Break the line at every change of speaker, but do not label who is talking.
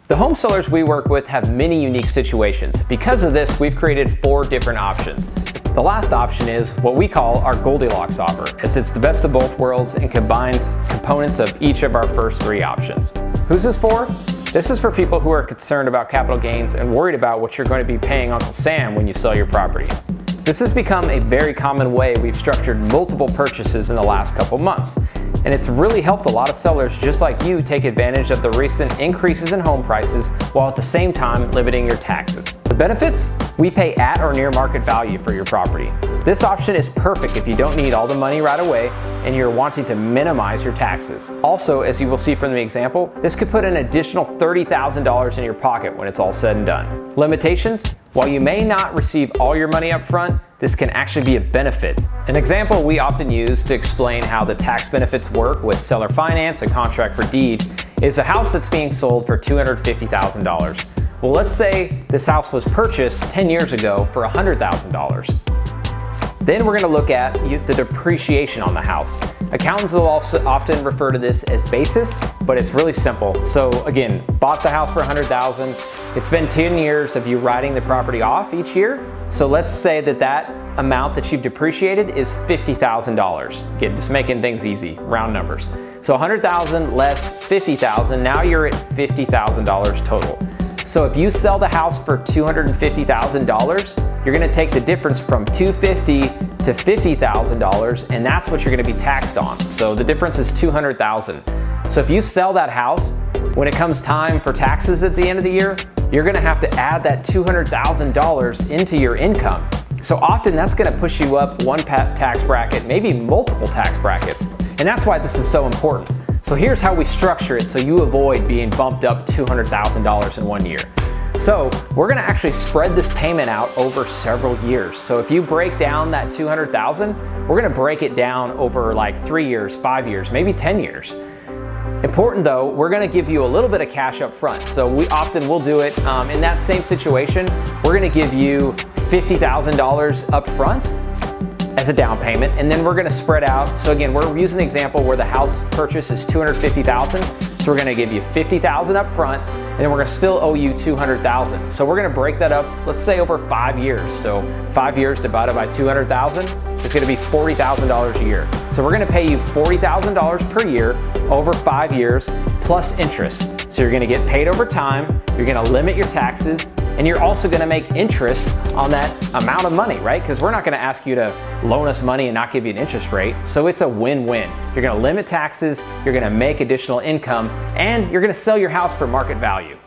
The home sellers we work with have many unique situations. Because of this, we've created 4 different options. The last option is what we call our Goldilocks offer, as it's the best of both worlds and combines components of each of our first 3 options. Who's this for? This is for people who are concerned about capital gains and worried about what you're going to be paying Uncle Sam when you sell your property. This has become a very common way we've structured multiple purchases in the last couple months. And it's really helped a lot of sellers just like you take advantage of the recent increases in home prices while at the same time limiting your taxes. The benefits? We pay at or near market value for your property. This option is perfect if you don't need all the money right away and you're wanting to minimize your taxes. Also, as you will see from the example, this could put an additional $30,000 in your pocket when it's all said and done. Limitations? While you may not receive all your money up front, this can actually be a benefit. An example we often use to explain how the tax benefits work with seller finance and contract for deed is a house that's being sold for $250,000. Well, let's say this house was purchased 10 years ago for $100,000. Then we're going to look at the depreciation on the house. Accountants will also often refer to this as basis, but it's really simple. So again, bought the house for $100,000. It's been 10 years of you writing the property off each year. So let's say that amount that you've depreciated is $50,000. Again, just making things easy, round numbers. So $100,000 less $50,000, now you're at $50,000 total. So if you sell the house for $250,000, you're gonna take the difference from $250,000 to $50,000, and that's what you're gonna be taxed on. So the difference is $200,000. So if you sell that house, when it comes time for taxes at the end of the year, you're gonna have to add that $200,000 into your income. So often that's gonna push you up one tax bracket, maybe multiple tax brackets. And that's why this is so important. So here's how we structure it so you avoid being bumped up $200,000 in 1 year. So we're gonna actually spread this payment out over several years. So if you break down that $200,000, we're gonna break it down over like 3 years, 5 years, maybe 10 years. Important though, we're gonna give you a little bit of cash up front. So we often will do it in that same situation. We're gonna give you $50,000 up front as a down payment, and then we're gonna spread out. So again, we're using the example where the house purchase is $250,000. So we're gonna give you $50,000 up front, and then we're gonna still owe you $200,000. So we're gonna break that up, let's say over 5 years. So 5 years divided by 200,000 is gonna be $40,000 a year. So we're gonna pay you $40,000 per year over 5 years plus interest. So you're gonna get paid over time, you're gonna limit your taxes, and you're also gonna make interest on that amount of money, right? Because we're not gonna ask you to loan us money and not give you an interest rate. So it's a win-win. You're gonna limit taxes, you're gonna make additional income, and you're gonna sell your house for market value.